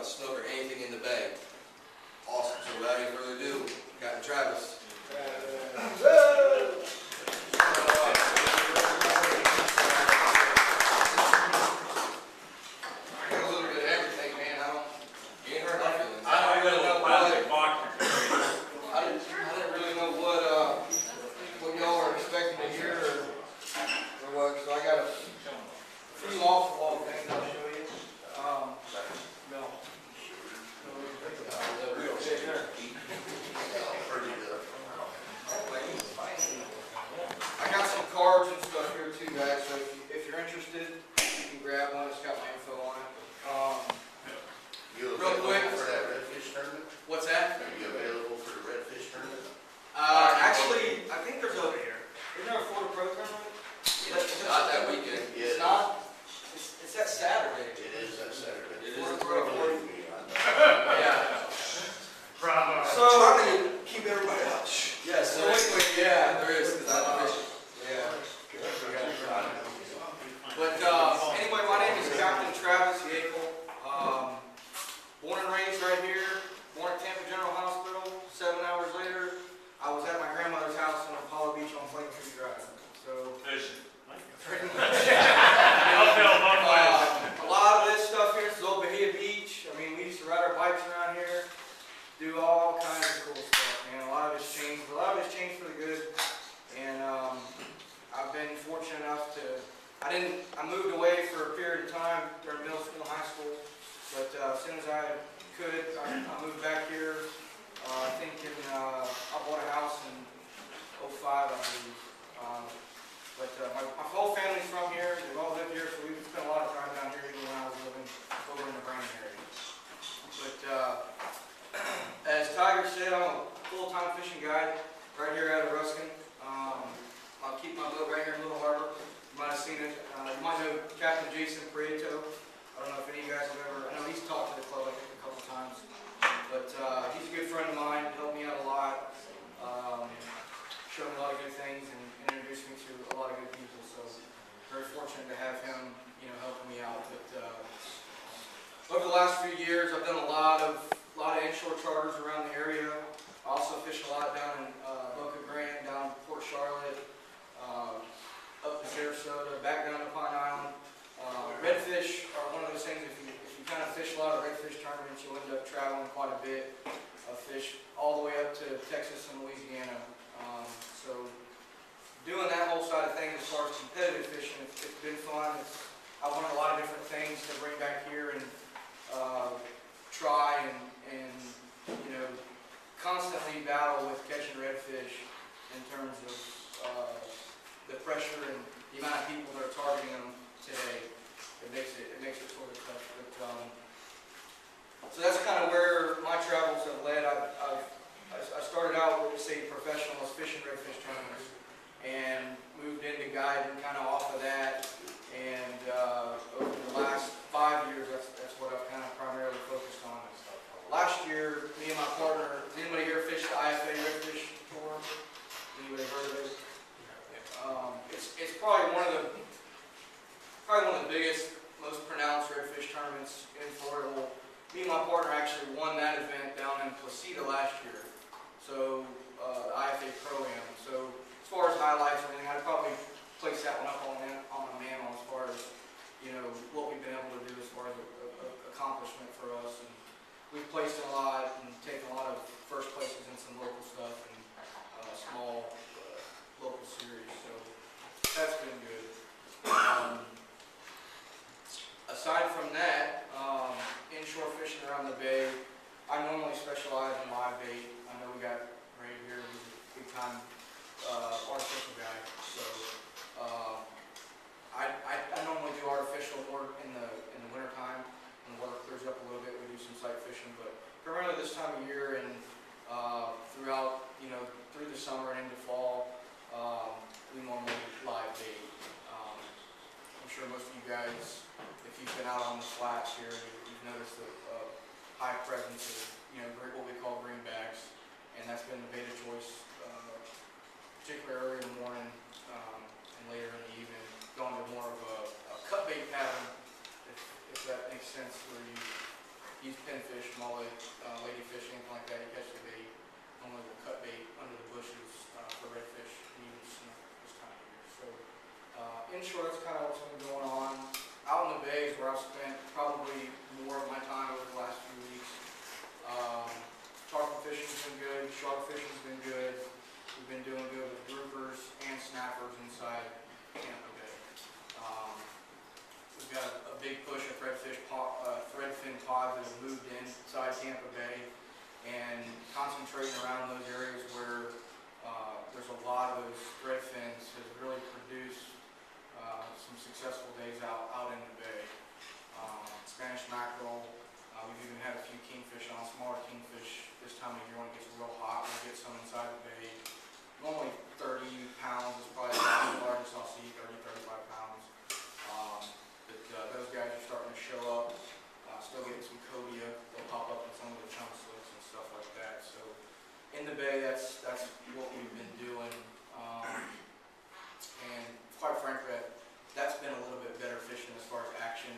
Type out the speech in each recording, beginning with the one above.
about snook or anything in the bay. Awesome. So without any further ado, Captain Travis. Cards and stuff here too, guys. So if you're interested, you can grab one. It's got my info on it. You real quick for that redfish tournament? What's that? Are you available for the redfish tournament? Actually, I think there's a. Isn't there a Florida Pro tournament? Not that weekend. Yeah. It's not. It's that Saturday. It is that Saturday. It is. Yeah. Bravo. So I'm gonna keep everybody out. Yes. So yeah, there is because I'm fishing. But anyway, my name is Captain Travis Yaeckel. Born and raised right here. Born at Tampa General Hospital. 7 hours later, I was at my grandmother's house on Apollo Beach on Flame Tree Drive. So Fishing. pretty much. A A lot of this stuff here is old Bahia Beach. I mean, we used to ride our bikes around here, do all kinds of cool stuff, man. A lot of it's changed. A lot of it's changed for the good. And I've been fortunate enough to. I moved away for a period of time during middle school and high school, but as soon as I could, I moved back here. I think I bought a house in '05, I believe. My whole family's from here. They've all lived here, so we've spent a lot of time down here even when I was living over in the Brandon area. But as Tiger said, I'm a full-time fishing guide right here out of Ruskin. I'll keep my boat right here in Little Harbor. You might have seen it. You might know Captain Jason Prieto. I don't know if any of you guys have ever. I know he's talked to the club I think a couple times, but he's a good friend of mine. Helped me out a lot. Showed me a lot of good things and introduced me to a lot of good people. So very fortunate to have him, helping me out. But over the last few years, I've done a lot of inshore charters around the area. I also fish a lot down in Boca Grande, down Port Charlotte, up to Sarasota, back down to Pine Island. Redfish are one of those things. If you kind of fish a lot of redfish tournaments, you'll end up traveling quite a bit of fish all the way up to Texas and Louisiana. So doing that whole side of things as far as competitive fishing, it's been fun. I've learned a lot of different things to bring back here and try and constantly battle with catching redfish in terms of the pressure and the amount of people that are targeting them today. It makes it sort of tough. But so that's kind of where my travels have led. I started out with say professional as fishing redfish tournaments and moved into guiding kind of off of that. And over the last 5 years, that's what I've kind of primarily focused on. Last year, me and my partner, has anybody here fished the IFA Redfish Tour? Anybody heard of it? It's probably one of the biggest, most pronounced redfish tournaments in Florida. Well, me and my partner actually won that event down in Placida last year. So the IFA Pro-Am. So as far as highlights or anything, I'd probably place that one up on the mantle as far as what we've been able to do as far as an accomplishment for us. And we've placed a lot and taken a lot of first places in some local stuff and small local series. So that's been good. Aside from that, inshore fishing around the bay, I normally specialize in live bait. I know we got right here, he's a big time artificial guy. So I normally do artificial more in the winter time. When the water clears up a little bit, we do some sight fishing. But primarily this time of year and throughout, through the summer and into fall, we normally live bait. I'm sure most of you guys, if you've been out on the flats here, you've noticed the high presence of, what we call greenbacks, and that's been the bait of choice, particularly early in the morning and later in the evening, going to more of a cut bait pattern, if that makes sense, where you use pin been good, shark fishing's been good. We've been doing good with groupers and snappers inside Tampa Bay. We've got a big push of threadfin pods that have moved inside Tampa Bay and concentrating around those areas where there's a lot of those threadfins has really produced some successful days out in the bay. Spanish mackerel, we've even had a few kingfish on, smaller kingfish this time of year when it gets real hot. We'll get some inside the bay. Normally 30 pounds is probably the largest I'll see, 30, 35 pounds. Those guys are starting to show up. Still getting some cobia. They'll pop up in some of the chum slicks and stuff like that. So in the bay, that's what we've been doing. And quite frankly, that's been a little bit better fishing as far as action.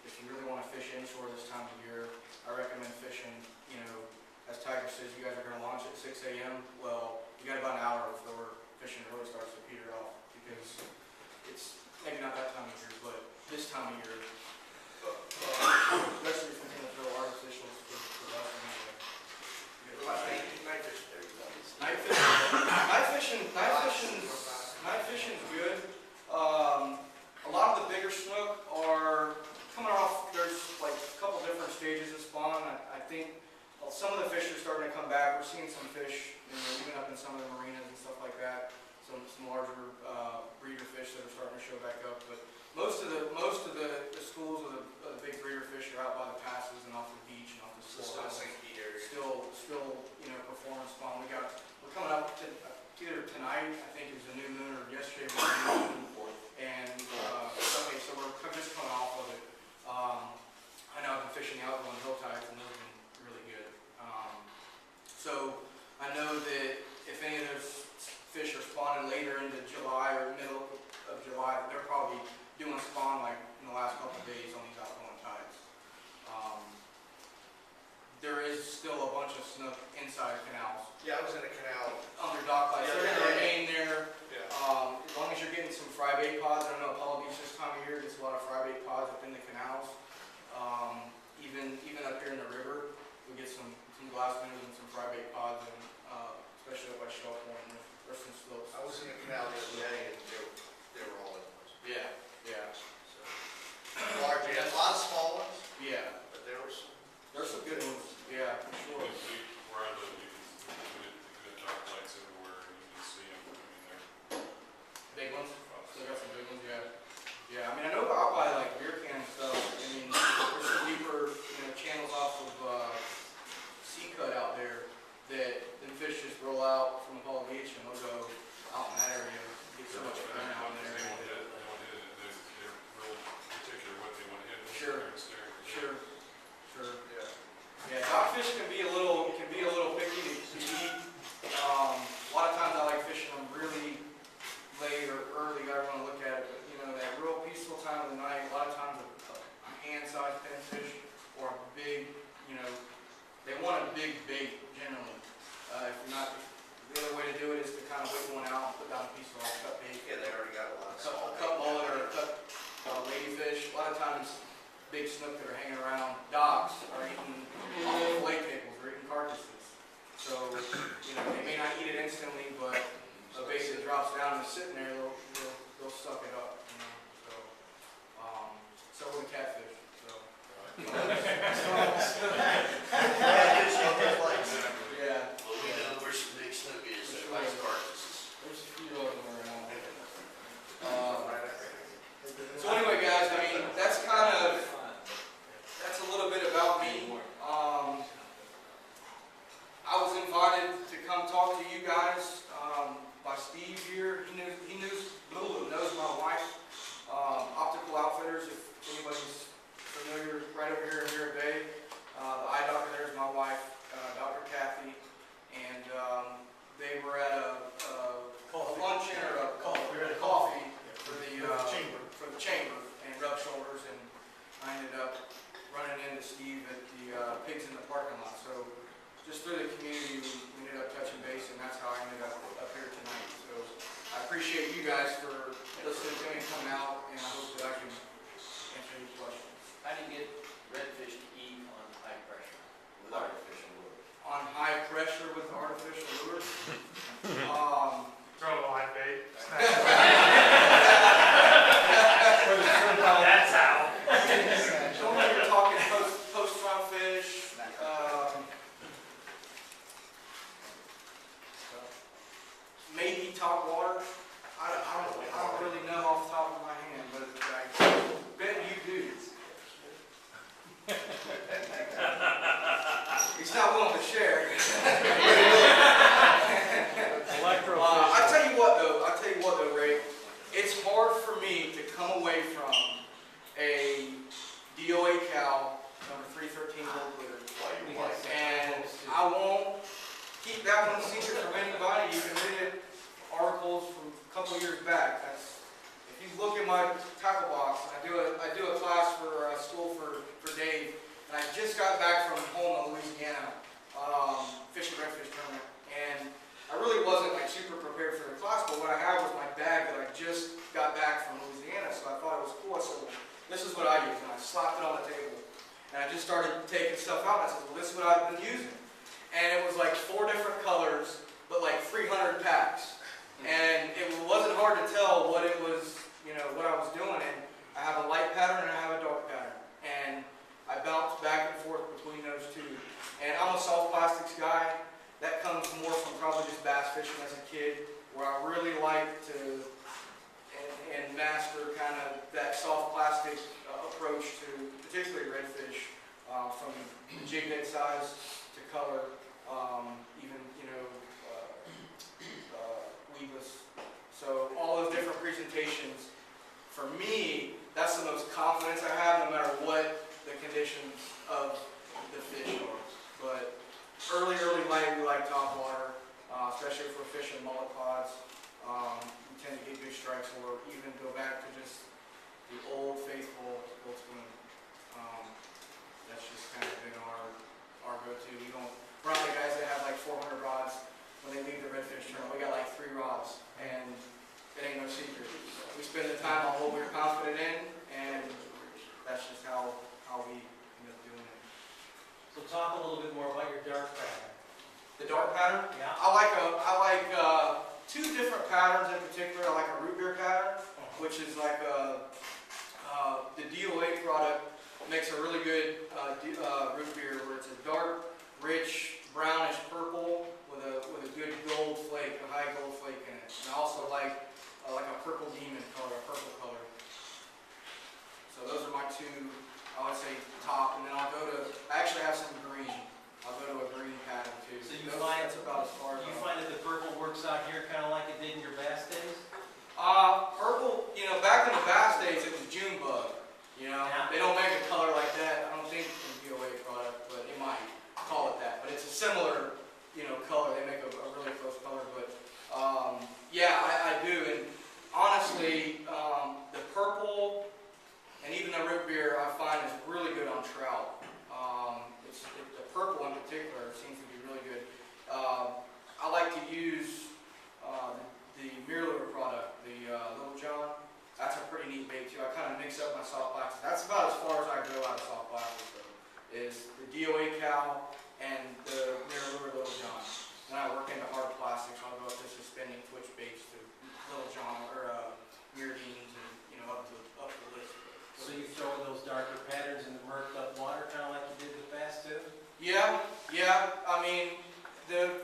If you really want to fish inshore this time of year, I recommend fishing, you know, as Tiger says, you guys are going to launch at 6 a.m. Well, you got about an hour before fishing really starts to peter off because it's maybe not that time of year, but this time of year, especially if you're going to throw artificials for us anyway. Night fishing's good. A lot of the bigger snook are coming off. There's like a couple different stages of spawn. I think some of the fish are starting to come back. We're seeing some fish, you know, even up in some of the marinas and stuff like that. Some larger breeder fish that are starting to show back up. But most of the schools of the big breeder fish are out by the passes and off the beach and off the shore. Still, you know, performance spawn. We're coming up to either tonight, I think it was a new moon, or yesterday was a new moon. And so we're just coming off of it. I know I've been fishing the outgoing hill tides and those have been really good. So I know that if any of those fish are spawning later into July or middle of July, they're probably doing spawn like in the last couple of days on these outgoing tides. There is still a bunch of snook inside canals. Yeah, I was in a canal. Under dock lights. Yeah, They're going to remain there. Yeah. As long as you're getting some fry bait pods. I don't know, Apollo Beach this time of year gets a lot of fry bait pods up in the canals. Even up here in the river, we get some glass minnows and some fry bait pods, and especially up by Shell Point. There's some slopes. I was in a canal the other day and they were all in. Yeah. So, large, a lot of small ones, Yeah. but there were some. There's some good ones. Yeah, for sure. Where I live, you can good dark lights everywhere, and you can see them. I mean, Big ones. Still got some big ones. Yeah. I mean, I know out by like beer can stuff. I mean, there's some deeper, you know, channels off of sea cut out there that the fish just roll out from Apollo Beach and they'll go out in that area. Get so much fun out in there. They want to hit it. They're real particular what they want to hit. Sure. Yeah. Yeah, dogfish can be a little picky to eat. A lot of times I like fishing them really late or early. I want to look at it, but you know that real peaceful time of the night. A lot of times a hand-sized pinfish or a big, you know, they want a big bait generally. If you're not, the other way to do it is to kind of whip one out and put down a piece of cut bait. Yeah, they already got a lot of A cut mullet or a cut ladyfish. A lot of times big snook that are hanging around docks are eating off of fillet tables or eating carcasses. So, you know, they may not eat it instantly, but the bait that drops down and is sitting there, they'll suck it up. You know? So will the catfish. So, yeah. Well, we know where some big snook is, so nice carcasses. There's a few of them around. So anyway, guys, I mean, that's a little bit about me. I was invited to come talk to you guys by Steve here. He knows my wife, Optical Outfitters. If anybody's familiar, right over here in Merritt Bay, the eye doctor there is my wife, Dr. Kathy, and they were at a luncheon or a coffee for the chamber and rub shoulders, and I ended up running into Steve at the Pigs in the Parking Lot. So just through the community, we ended up touching base, and that's how I ended up here tonight. So I appreciate you guys for listening to me, coming out, and I hope that I can answer any questions. How do you get redfish to eat on high pressure with artificial lure? On high pressure with artificial lures. Throw a live bait. That's how. Normally you're talking post front fish, maybe top water. I don't really know off the top of my hand, but I bet you do. He's not willing to share. I tell you what though, Ray. It's hard for me to come away from a DOA cow number 313 gold glitter. And I won't keep that one secret from anybody. You can read it, articles from a couple years back. If you look at my tackle box, I do a class for school for Dave, and I just got back from home in Louisiana, fishing redfish tournament, and I really wasn't like super prepared for the class, but what I had was my bag that I just got back from Louisiana, so I thought it was cool. So this is what I used, and I slapped it on the table. And I just started taking stuff out, and I said, well, this is what I've been using. And it was like 4 different colors, but like 300 packs. And it wasn't hard to tell what it was, what I was doing. And I have a light pattern and I have a dark pattern. And I bounce back and forth between those two. And I'm a soft plastics guy. That comes more from probably just bass fishing as a kid, where I really like to and master kind of that soft plastic approach to particularly redfish, from jig head size to color, even weedless. So all those different presentations, for me, that's the most confidence I have, no matter what the conditions of the fish are. But early light, we like top water, especially if we're fishing mullet pods. We tend to get good strikes, or even go back to just the old faithful old spoon. That's just kind of been our go-to. We're not the guys that have like 400 rods when they leave the redfish tournament. We got like 3 rods, and it ain't no secret. We spend the time on what we're confident in, and that's just how we end up doing it. So talk a little bit more about your dark pattern. The dark pattern? Yeah. I like 2 different patterns in particular. I like a root beer pattern, which is like the DOA product makes a really good root beer, where it's a dark, rich, brownish purple with a good gold flake, a high gold flake in it. And I also like a purple demon color, a purple color. So those are my 2, I would say, top. And then I actually have some green. I'll go to a green pattern too. So you find that's about as far as you find that the purple works out here kind of like it did in your bass days? Purple, back in the bass days, it was June bug. Yeah. They don't make a color like that. I don't think in the DOA product, but they might call it that. But it's a similar, color. They make a really close color. But yeah, I do. And honestly, the purple and even the root beer I find is really good on trout. The purple in particular seems to be really good. I like to use the Mirror product, the Little John. That's a pretty neat bait too. I kind of mix up my soft plastics. That's about as far as I go out of soft plastics though, is the DOA cow and the Mirror Little John. Then I work into hard plastics. I'll go up to suspending twitch baits to Little John or Mirrodines, and up the list. So you throw in those darker patterns in the murked up water, kind of like you did with bass too? Yeah. I mean, the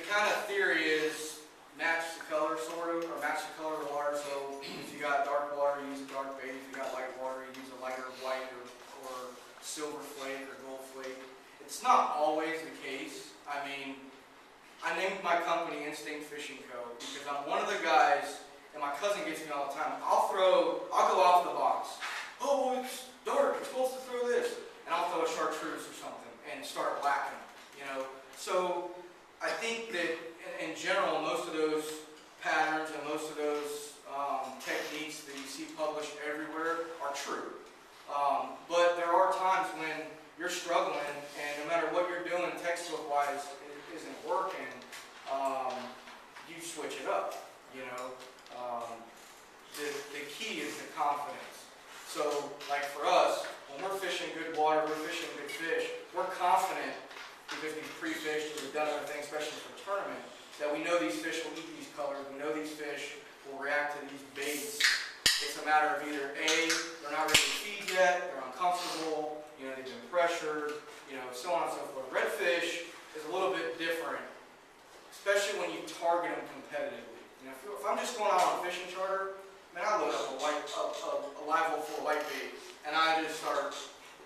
kind of theory is match the color, sort of, or match the color of the water. So if you got dark water, you use a dark bait. If you got light water, you use a lighter white or silver flake or gold flake. It's not always the case. I mean, I named my company Instinct Fishing Co. because I'm one of the guys, and my cousin gets me all the time. I'll go off the box. Oh, it's dark. You're supposed to throw this. And I'll throw a chartreuse or something and start whacking. So I think that in general, most of those patterns and most of those techniques that you see published everywhere are true. But there are times when you're struggling, and no matter what you're doing textbook-wise, it isn't working, you switch it up, The key is the confidence. So, like for us, when we're fishing good water, we're fishing good fish, we're confident because we've pre-fished or we've done other things, especially for a tournament, that we know these fish will eat these colors, we know these fish will react to these baits. It's a matter of either A, they're not ready to feed yet, they're uncomfortable, you know, they've been pressured, you know, so on and so forth. Redfish is a little bit different, especially when you target them competitively. You know, if I'm just going out on a fishing charter, man, I load up a live well full of white bait, and I just start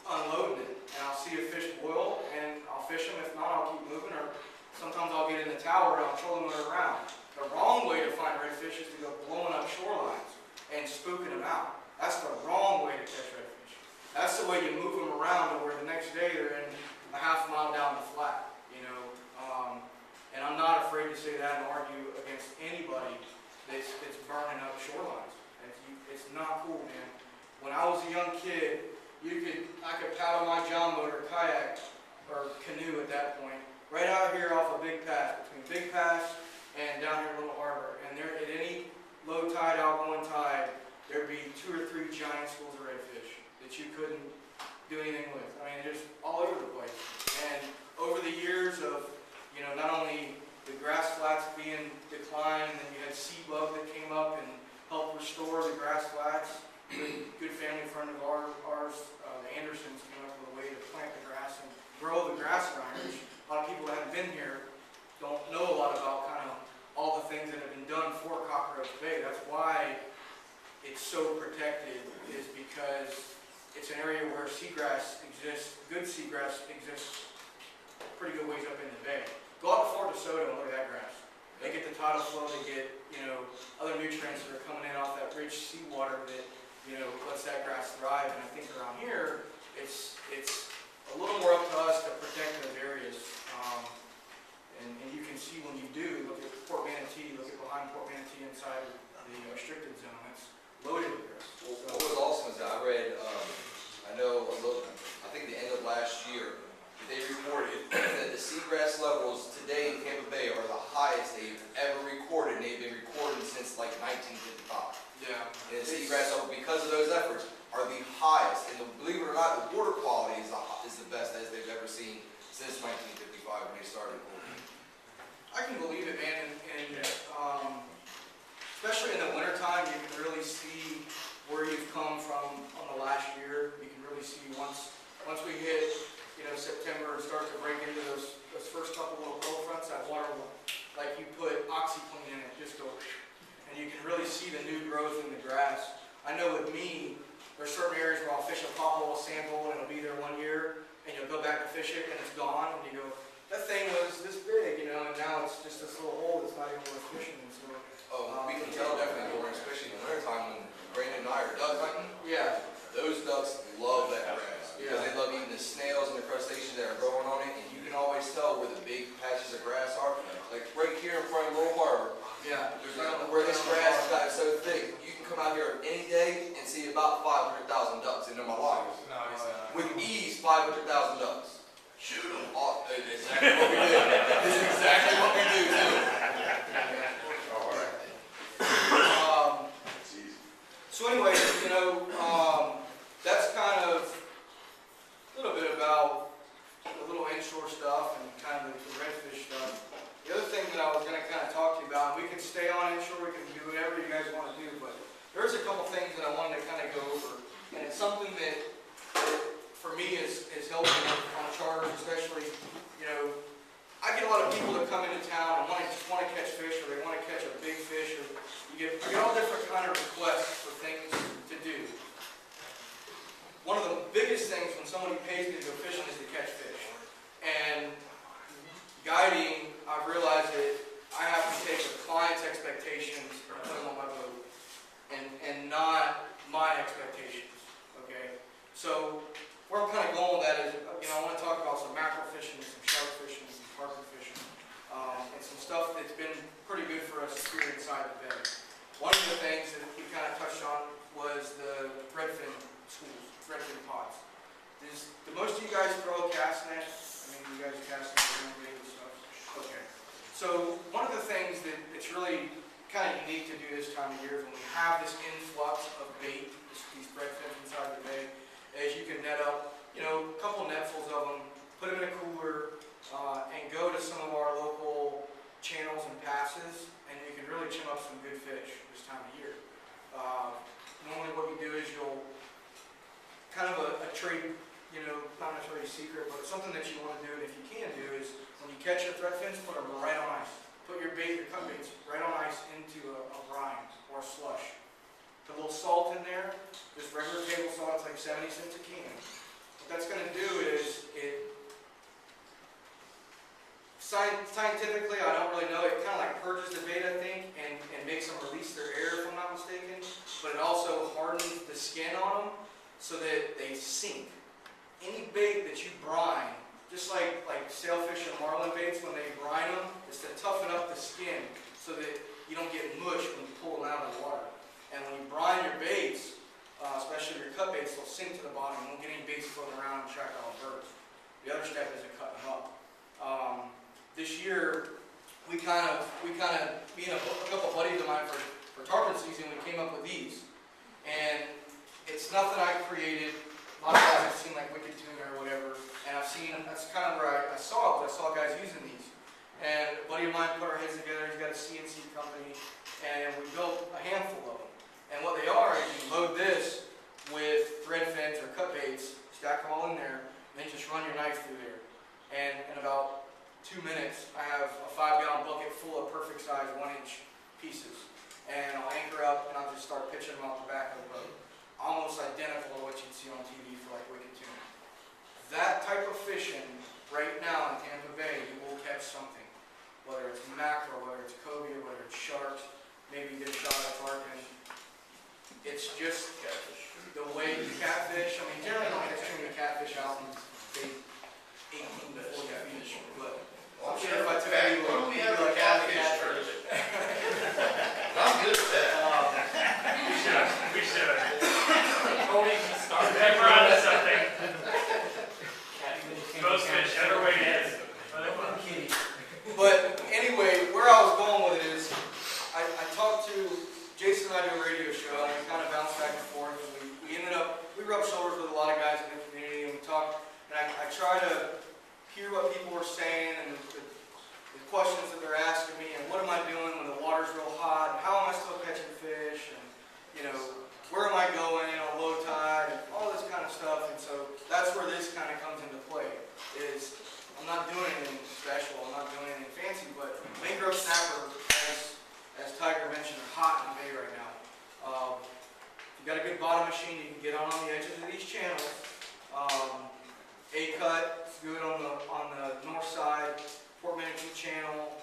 unloading it, and I'll see a fish boil, and I'll fish them. If not, I'll keep moving, or sometimes I'll get in the tower and I'll trolling it around. The wrong way to find redfish is to go blowing up shorelines and spooking them out. That's the wrong way to catch redfish. That's the way you move them around to where the next day they're in a half mile down the flat, you know. And I'm not afraid to say that and argue against anybody that's burning up shorelines. It's not cool, man. When I was a young kid, I could paddle my John boat or kayak or canoe at that point, right out here off of Big Pass, between Big Pass and down here in Little Harbor. And there, at any low tide, outgoing tide, there'd be 2 or 3 giant schools of redfish that you couldn't do anything with. I mean, just all over the place. And over the years of, you know, not only the grass flats being declined, and then you had sea bug that came up and helped restore the grass flats. Good family friend of ours, the Andersons, came up with a way to plant the grass and grow the grass grinders. A lot of people that haven't been here don't know a lot about kind of all the things that have been done for Cockroach Bay. That's why it's so protected, is because it's an area where seagrass exists, good seagrass exists pretty good ways up in the bay. Go out to Fort DeSoto and look at that grass. They get the tidal flow, they get, you know, other nutrients that are coming in off that rich seawater that, you know, lets that grass thrive. And I think around here, it's a little more up to us to protect those areas. And you can see when you do, look at Port Manatee, look at behind Port Manatee inside the restricted zone, that's loaded with grass. What was awesome is that I read, I think the end of last year, they reported that the seagrass levels today in Tampa Bay are the highest they've ever recorded, and they've been recording since like 1955. Yeah. And the seagrass levels, because of those efforts, are the highest. And believe it or not, the water quality is the best as they've ever seen since 1955 when they started recording. I can believe it, man, and especially in the wintertime, you can really see where you've come from on the last year. You can really see once we hit, you know, September and start to break into those first couple little cold fronts, that water will, like you put OxyClean in it, just go, and you can really see the new growth in the grass. I know with me, there's certain areas where I'll fish a pothole, a sand hole, and it'll be there 1 year, and you'll go back to fish it, and it's gone, and you go, that thing was this big, you know, and now it's just this little hole that's not even worth fishing. And so, We can tell definitely during, especially in the wintertime when Brandon and I are duck hunting. yeah, Those ducks love that grass because Yeah. they love eating the snails and the crustaceans that are growing on it, and you can always tell where the big patches of grass are. Like right here in front of Little Harbor, yeah. where this grass has gotten so thick, you can come out here any day and see about 500,000 ducks in my life. No, he's not. With ease, 500,000 ducks. Shoot them. Oh, that's exactly what we do. This is exactly what we do too. So anyway, you know, that's kind of a little bit about the little inshore stuff and kind of the redfish stuff. The other thing that I was going to kind of talk to you about, we can stay on inshore, we can do whatever you guys want to do, but there's a couple things that I wanted to kind of go over, and it's something that for me is helping on charters, especially, you know, I get a lot of people that come into town and just want to catch fish, or they want to catch a big fish, or I get all different kind of requests for things to do. One of the biggest things when somebody pays me to go fishing is to catch fish. And guiding, I've realized that I have to take a client's expectations and put them on my boat, and not my expectations. Okay? So where I'm kind of going with that is, you know, I want to talk about some mackerel fishing, some shark fishing, some tarpon fishing, and some stuff that's been pretty good for us here inside the bay. One of the things that we kind of touched on was the redfin schools, redfin pods. Do most of you guys throw a cast net? I mean, you guys cast net and stuff? Okay. So one of the things that it's really kind of unique to do this time of year is when we have this influx of bait, these redfins inside the bay, is you can net up, you know, a couple netfuls of them, put them in a cooler, and go to some of our local channels and passes, and you can really chum up some good fish this time of year. Normally what you do is you'll, kind of a trade, you know, not necessarily a secret, but something that you want to do, and if you can do, is when you catch your thread fins, put them right on ice. Put your bait, your cut baits, right on ice into a brine or a slush. Put a little salt in there, just regular table salt, it's like 70 cents a can. What that's going to do is, scientifically, I don't really know, it kind of like purges the bait, I think, and makes them release their air, if I'm not mistaken. But it also hardens the skin on them so that they sink. Any bait that you brine, just like sailfish and marlin baits, when they brine them, is to toughen up the skin so that you don't get mush when you pull them out of the water. And when you brine your baits, especially your cut baits, they'll sink to the bottom. You won't get any baits floating around and attract all the birds. The other step is to cut them up. This year, we kind of, me and a couple buddies of mine for tarpon season, we came up with these. And it's nothing I created. A lot of guys have seen like Wicked Tuna or whatever, and I've seen, that's kind of where I saw it. I saw guys using these. And a buddy of mine put our heads together, he's got a CNC company, and we built a handful of them. And what they are is you load this with thread fins or cut baits, stack them all in there, and then just run your knife through there. And in about 2 minutes, I have a 5-gallon bucket full of perfect size 1-inch pieces. And I'll anchor up and I'll just start pitching them off the back of the boat. Almost identical to what you'd see on TV for like Wicked Tuna. That type of fishing, right now in Tampa Bay, you will catch something. Whether it's mackerel, whether it's cobia, whether it's sharks, maybe you get a shot at tarpon. It's just the way you catfish. I mean, generally don't catch too many catfish out in, say, 18 to 40 feet. But I'm sure if I tell you, Why don't we have a like, catfish tournament? I'm good at that. We should. Tony can start. We're on to something. Most fish ever weighed in. But anyway, where I was going with it is, I talked to Jason and I do a radio show, and we kind of bounced back and forth, and we rubbed shoulders with a lot of guys in the community, and we talked, and I try to hear what people were saying, and the questions that they're asking me, and what am I doing when the water's real hot, and how am I still catching fish, and, you know, where am I going on low tide, and all this kind of stuff. And so that's where this kind of comes into play, is I'm not doing anything special, I'm not doing anything fancy, but mangrove snapper, as Tiger mentioned, are hot in the bay right now. If you've got a good bottom machine, you can get on the edges of these channels. A-cut is good on the north side, Port Management Channel,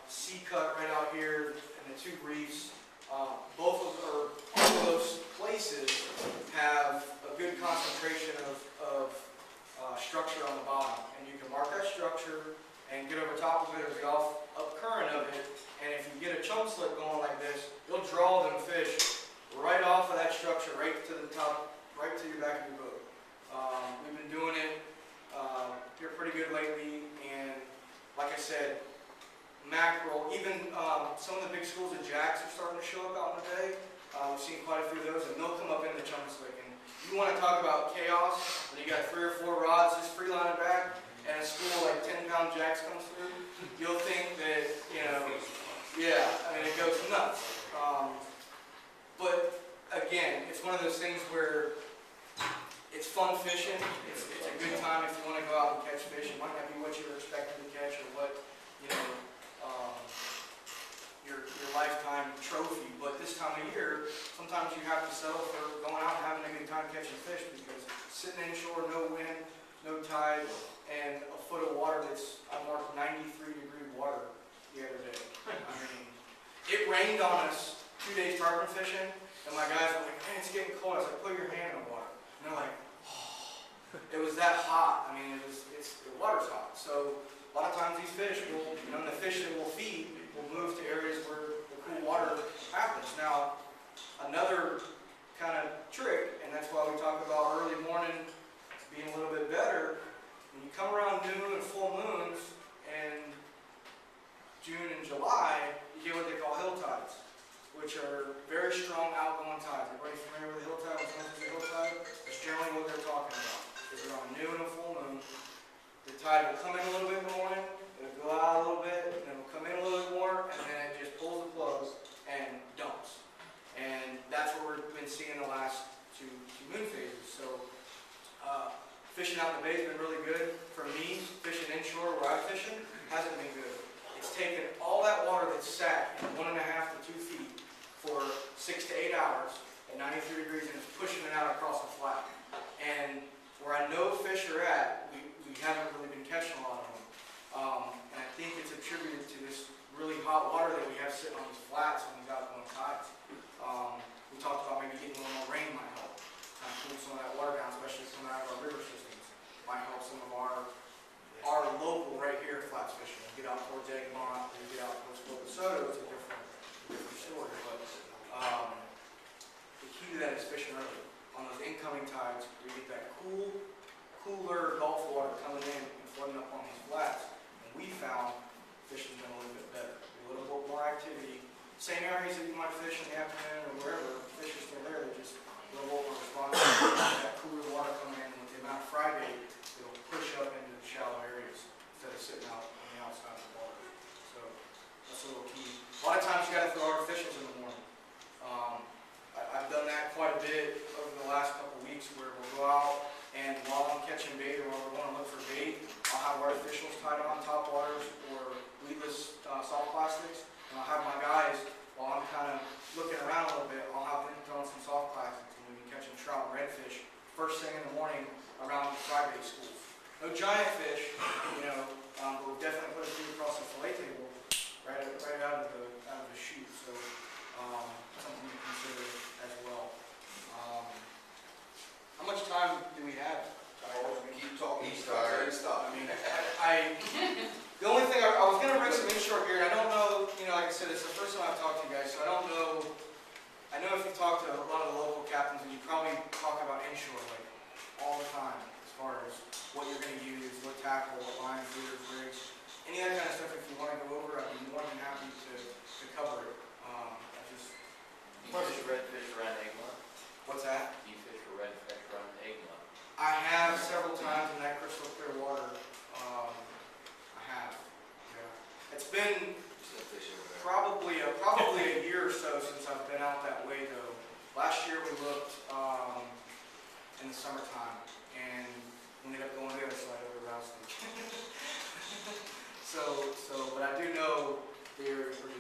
C-cut right out here in the 2 reefs. Both of those places have a good concentration of structure on the bottom, and you can mark that structure and get over top of it or get off up current of it. And if you get a chum slip going like this, you'll draw them fish right off of that structure, right to the top, right to your back of your boat. We've been doing it here pretty good lately, and like I said, mackerel, even some of the big schools of jacks are starting to show up out in the bay. We've seen quite a few of those, and they'll come up in the chum slick. And you want to talk about chaos, when you got 3 or 4 rods just free lining back, and a school like 10-pound jacks comes through, you'll think that, you know, yeah, I mean, it goes nuts. But again, it's one of those things where it's fun fishing. It's a good time if you want to go out and catch fish. It might not be what you were expecting to catch or what, you know, your lifetime trophy. But this time of year, sometimes you have to settle for going out and having a good time catching fish, because sitting inshore, no wind, no tide, and a foot of water I marked 93-degree water the other day. I mean, it rained on us 2 days tarpon fishing, and my guys were like, man, it's getting cold. I was like, put your hand in the water. And they're like, oh. It was that hot. I mean, the water's hot. So a lot of times these fish will, you know, the fish that will feed will move to areas where the cool water happens. Now, another kind of trick, and that's why we talk about early morning being a little bit better. When you come around noon and full moons in June and July, you get what they call hill tides, which are very strong outgoing tides. Everybody familiar with the hill tide? What's the hill tide? That's generally what they're talking about. Is around noon and full moon, the tide will come in a little bit bay's been really good. For me, fishing inshore where I'm fishing, hasn't been good. It's taken all that water that's sat in 1.5 to 2 feet for 6 to 8 hours at 93 degrees and it's pushing it out across the flat. And where I know fish are at, we haven't really been catching a lot of them. And I think it's attributed to this really hot water that we have sitting on these flats when these outgoing tides. We talked about maybe getting a little more rain might help. Kind of cool some of that water down, especially coming out of our river systems. Might help some of our local right here flats fishing. Get out towards Egmont, or get out towards Fort DeSoto, it's a different story. But the key to that is fishing early. On those incoming tides, we get that cooler Gulf water coming in and flooding up on these flats. And we found fishing's been a little bit better. A little bit more activity. Same areas that you might fish in the afternoon or wherever, fish is still there, they're just a little more responsive. That cooler water coming in, and with the amount of fry bait, it'll push up into the shallow areas instead of sitting out on the outside of the water. So that's a little key. A lot of times you got to throw artificials in the morning. I've done that quite a bit over the last couple of weeks where we'll go out and while I'm catching bait or while we're going to look for bait, I'll have artificials tied on top waters or weedless soft plastics. And I'll have my guys, while I'm kind of looking around a little bit, I'll have them throwing some soft plastics and we'll be catching trout and redfish first thing in the morning around the fry bait schools. No giant fish, but we'll definitely put a few across the fillet table right out of the chute. So something to consider as well. How much time do we have? We keep talking. He's tired. Stop. I mean, the only thing I was going to bring some inshore gear. I don't know, like I said, it's the first time I've talked to you guys, so I don't know. I know if you talk to a lot of the local captains, and you probably talk about inshore like all the time, as far as what you're going to use, what tackle, what lines, leaders, rigs, any of that kind of stuff. If you want to go over, I'd be more than happy to cover it. Do you fish redfish around Egmont? What's that? Do you fish for redfish around Egmont? I have several times in that crystal clear water. I have. Yeah. It's been probably a year or so since I've been out that way though. Last year we looked in the summertime and we ended up going the other side of the route. But I do know the area pretty.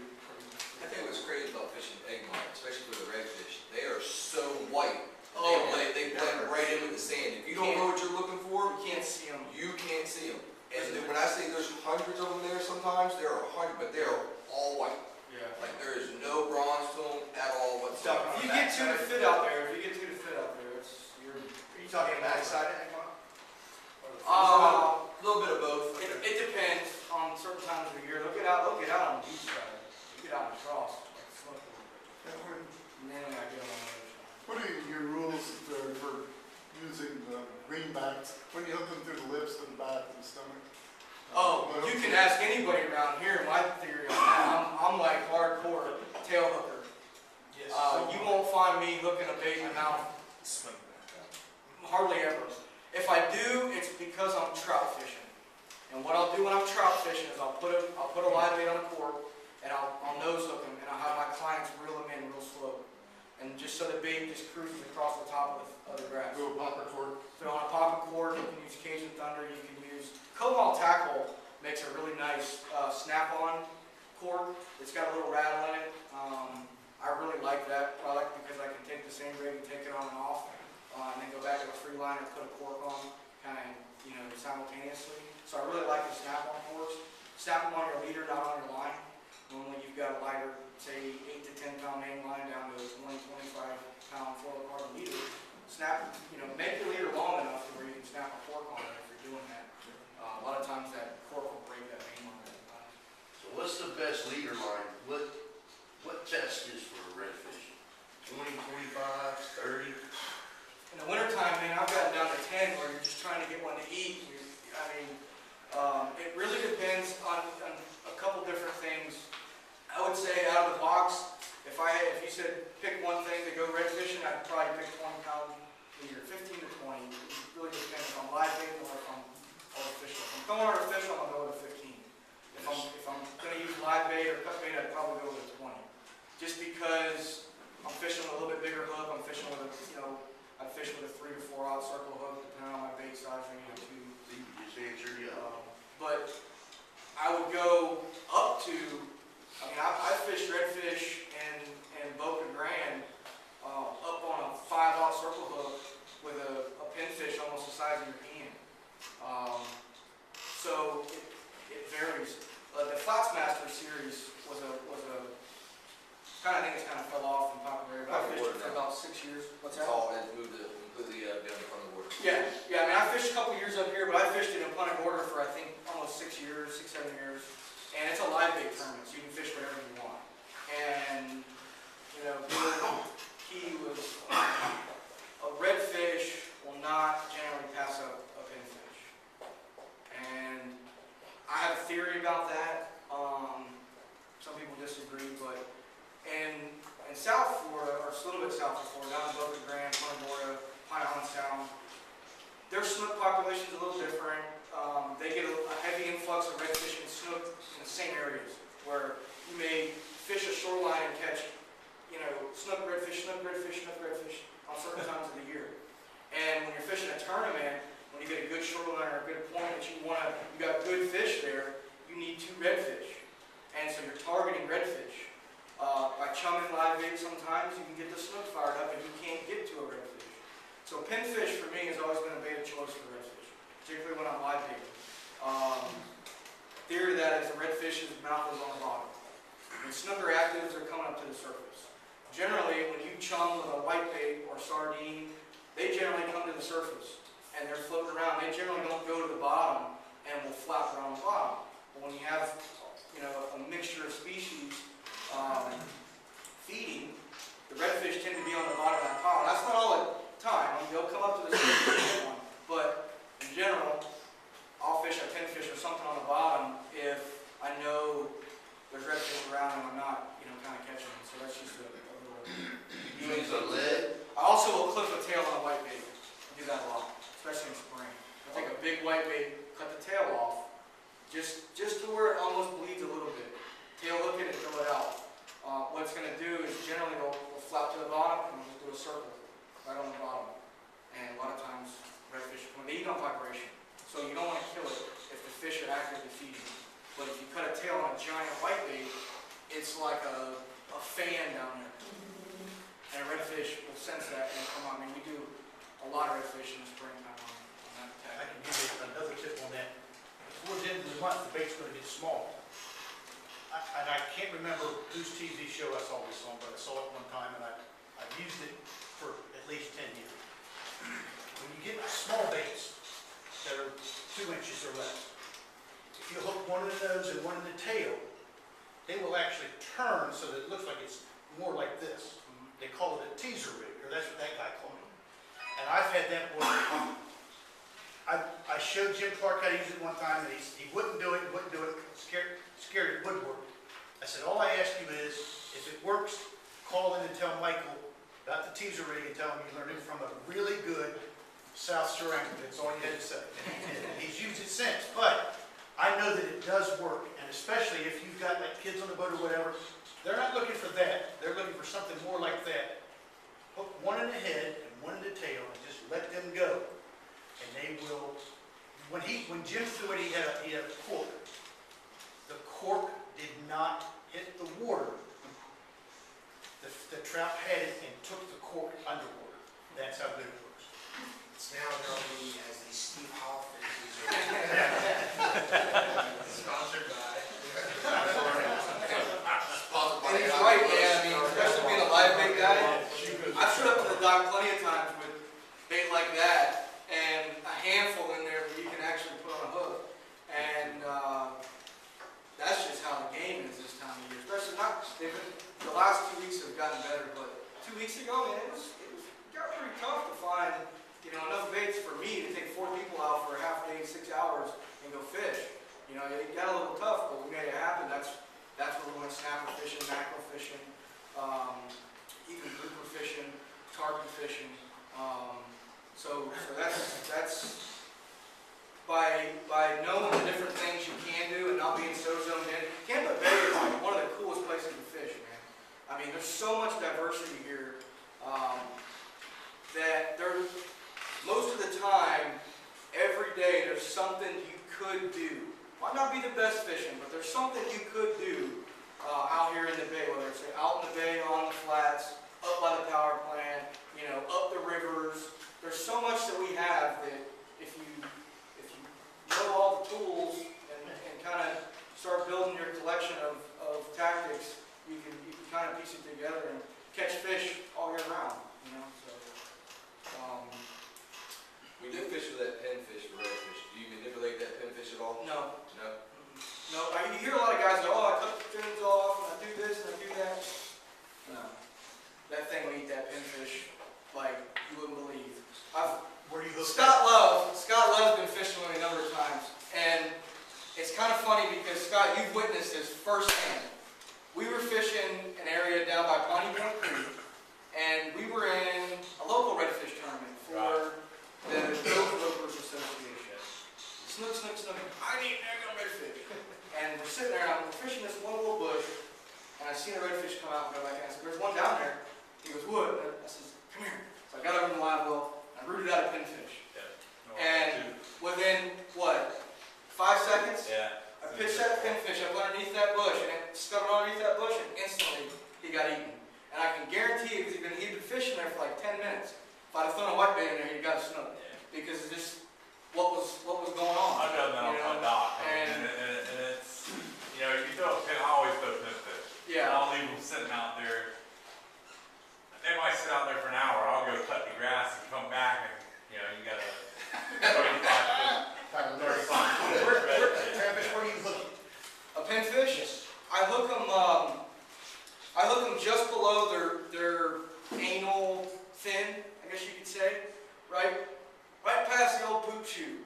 I think what's crazy about fishing Egmont, especially for the redfish, they are so white. Oh, they blend right in with the sand. If you don't know what you're looking for, You can't see them. you can't see them. And then when I say there's hundreds of them there sometimes, there are 100, but they're all white. Yeah. Like there is no bronze to them at all whatsoever. If you get to the fit out there, it's you're. Are you talking backside of Egmont? A little bit of both. It depends on certain times of the year. Look it out on the beach side. Look it out in the cross. Like slope a little bit. And then I get on the other side. What are your rules for using greenbacks when you hook them through the lips to the back of the stomach? Oh, you can ask anybody around here my theory on that. I'm like hardcore tail hooker. Yes. You won't find me hooking a bait in the mouth hardly ever. If I do, it's because I'm trout fishing. And what I'll do when I'm trout fishing is I'll put a live bait on a cork and I'll nose hook them and I'll have my clients reel them in real slow. And just so the bait just cruises across the top of the grass. Do a popper cord. Throw on a popping cord, you can use Cajun Thunder, you can use Cobalt Tackle makes a really nice snap-on cord. It's got a little rattle in it. I really like that product because I can take the same rig and take it on and off, and then go back to a free line and put a cork on, kind of simultaneously. So I really like the snap-on cords. Snap them on your leader, not on your line. Normally you've got a lighter, say 8 to 10 pound main line down to a 20, 25 pound fluorocarbon leader. Snap, make your leader long enough to where you can snap a cork on it if you're doing that. A lot of times that cork will break that main line. So what's the best leader line? What test is for redfish? 20, 25, 30? In the wintertime, man, I've gotten down to 10 where you're just trying to get one to eat. It really depends on a couple different things. I would say out of the box, if you said pick one thing to go red fishing, I'd probably pick 20 pound leader, 15 to 20. It really depends on live bait or if I'm artificial. If I'm going artificial, I'll go with 15. If I'm going to use live bait or cut bait, I'd probably go with 20. Just because I'm fishing with a little bit bigger hook, I'm fishing with I fish with a 3 to 4 aught circle hook, depending on my bait size, maybe a 2 go up to, I mean, I fished redfish in Boca Grande, up on a 5/0 circle hook with a pinfish almost the size of your hand. So it varies. The Flats-Master series was a kind of, I think it's kind of fell off in popularity, but I fished it for about 6 years. What's It's that? all, it's moved to completely down in front of the water. Yeah, I mean, I fished a couple years up here, but I fished it in Punta Gorda for, I think, almost 6 years, 6, 7 years. And it's a live bait tournament, so you can fish whatever you want. And, you know, the key was a redfish will not generally pass up a pinfish. And I have a theory about that. Some people disagree, but in South Florida, or just a little bit south of Florida, down in Boca Grande, Punta Gorda, Pine Island Sound, their snook population is a little different. They get a heavy influx of redfish and snook in the same areas, where you may fish a shoreline and catch, you know, snook, redfish on certain times of the year. And when you're fishing a tournament, when you get a good shoreline or a good point that you got good fish there, you need 2 redfish. And so you're targeting redfish. By chumming live bait sometimes, you can get the snook fired up and you can't get to a redfish. So pinfish for me has always been a bait of choice for redfish, particularly when I'm live baiting. Theory of that is the redfish's mouth is on the bottom. When snooker actives are coming up to the surface. Generally, when you chum with a whitebait or sardine, they generally come to the surface and they're floating around. They generally don't go to the bottom and will flap around the bottom. But when you have, you know, a mixture of species feeding, the redfish tend to be on the bottom of that pile. That's not all the time. I mean, they'll come up to the surface and get one. But in general, I'll fish a pinfish or something on the bottom if I know there's redfish around and I'm not, you know, kind of catching them. So that's just a little. You use a lead? I also will clip a tail on a whitebait. I do that a lot, especially in spring. I take a big whitebait, cut the tail off, just to where it almost bleeds a little bit. Tail hook it and throw it out. What it's going to do is generally it'll flap to the bottom and we'll do a circle right on the bottom. And a lot of times redfish, when they eat on vibration, so you don't want to kill it if the fish are actively feeding. But if you cut a tail on a giant whitebait, it's like a fan down there. And a redfish will sense that and come on. I mean, we do a lot of redfish in the springtime on that I attack. can give you another tip on that. Towards the end of the month, the bait's going to get small. And I can't remember whose TV show I saw this on, but I saw it one time and I've used it for at least 10 years. When you get small baits that are 2 inches or less, if you hook one in the nose and one in the tail, they will actually turn so that it looks like it's more like this. They call it a teaser rig, or that's what that guy called it. And I've had that work. I showed Jim Clark how to use it one time, and he wouldn't do it, scared it would work. I said, all I ask you is, if it works, call in and tell Michael about the teaser rig and tell him you learned it from a really good Southshore Angler. That's all you had to say. He's used it since, but I know that it does work, and especially if you've got like kids on the boat or whatever, they're not looking for that. They're looking for something more like that. Hook one in the head and one in the tail and just let them go. And they will, when Jim threw it, he had a cork. The cork did not hit the water. The trout had it and took the cork underwater. That's how good it works. It's now known as the Steve Hoffman teaser. Sponsored by. And he's right, man. I mean, especially being a live bait guy, I've showed up to the dock plenty of times with bait like that and a handful in there that you can actually put on a hook. And that's just how the game is this time of year. Especially the last 2 weeks have gotten better, but 2 weeks ago, man, it got pretty tough to find, you know, enough baits for me to take 4 people out for a half day, 6 hours, and go fish. You know, it got a little tough, but we made it happen. That's where we went snapper fishing, mackerel fishing, even grouper fishing, tarpon fishing. So that's by knowing the different things you can do and not being so zoned in. Tampa Bay is like one of the coolest places to fish, man. I mean, there's so much diversity here that most of the time, every day, there's something you could do. might not be the best fishing, but there's something you could do out here in the bay, whether it's out in the bay, on the flats, up by the power plant, you know, up the rivers. There's so much that we have that if you know all the tools and kind of start building your collection of tactics, you can kind of piece it together and catch fish all year round, you know. So, We do fish with that pinfish for redfish. Do you manipulate that pinfish at all? no. No? No, you hear a lot of guys go, oh, I cut the fins off, and I do this, and I do that. No. That thing will eat that pinfish like you wouldn't believe. Where do you hook? Scott Love's been fishing with me a number of times, and it's kind of funny because, Scott, you've witnessed this firsthand. We were fishing an area down by Pontypoint Creek, and we were in a local redfish tournament for the Dover Ropers Association. Snook, snook, snook, I need an redfish. And we're sitting there, and I'm fishing this one little bush, and I seen a redfish come out and go back in. I said, there's one down there. He goes, wood. And I said, come here. So I got over in the live well, and I rooted out a pinfish. And within, what, 5 seconds? Yeah. I pitched that pinfish up underneath that bush, and it scuttled underneath that bush, and instantly he got eaten. And I can guarantee you, because he'd been fishing there for like 10 minutes, if I'd have thrown a whitebait in there, he'd got a snook. Because it's just what was going on. I've done that on my dock, And and it's, you know, you throw a pin, I always throw pinfish. yeah. I'll leave them sitting out there. They might sit out there for an hour, I'll go cut the grass and come back and, you know, you got a 35 foot Travis, where do you hook it? A pinfish? I hook them just below their anal fin, I guess you could say, right past the old poop chute.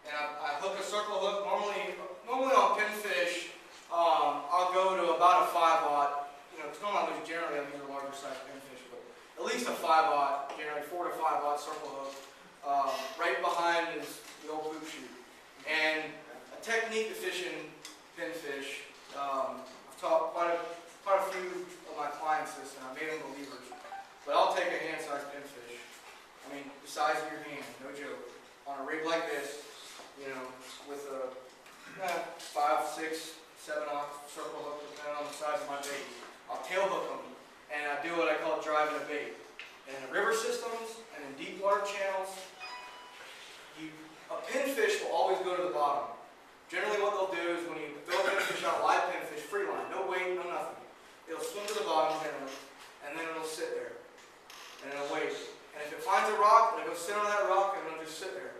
And I hook a circle hook. Normally on pinfish, I'll go to about a 5/0. You know, because normally generally I'm using a larger size pinfish, but at least a 5/0, generally 4 to 5/0 circle hook, right behind is the old poop chute. And a technique to fishing pinfish, I've taught quite a few of my clients this, and I made them believers. But I'll take a hand-sized pinfish. I mean, the size of your hand, no joke. On a rig like this, you know, with a 5, 6, 7/0 circle hook, depending on the size of my bait. I'll tail hook them, and I do what I call driving a bait. And in the river systems and in deep water channels, a pinfish will always go to the bottom. Generally what they'll do is when you throw a pinfish out, live pinfish, free line, no weight, no nothing. It'll swim to the bottom generally, and then it'll sit there. And it'll wait. And if it finds a rock, it'll go sit on that rock and it'll just sit there.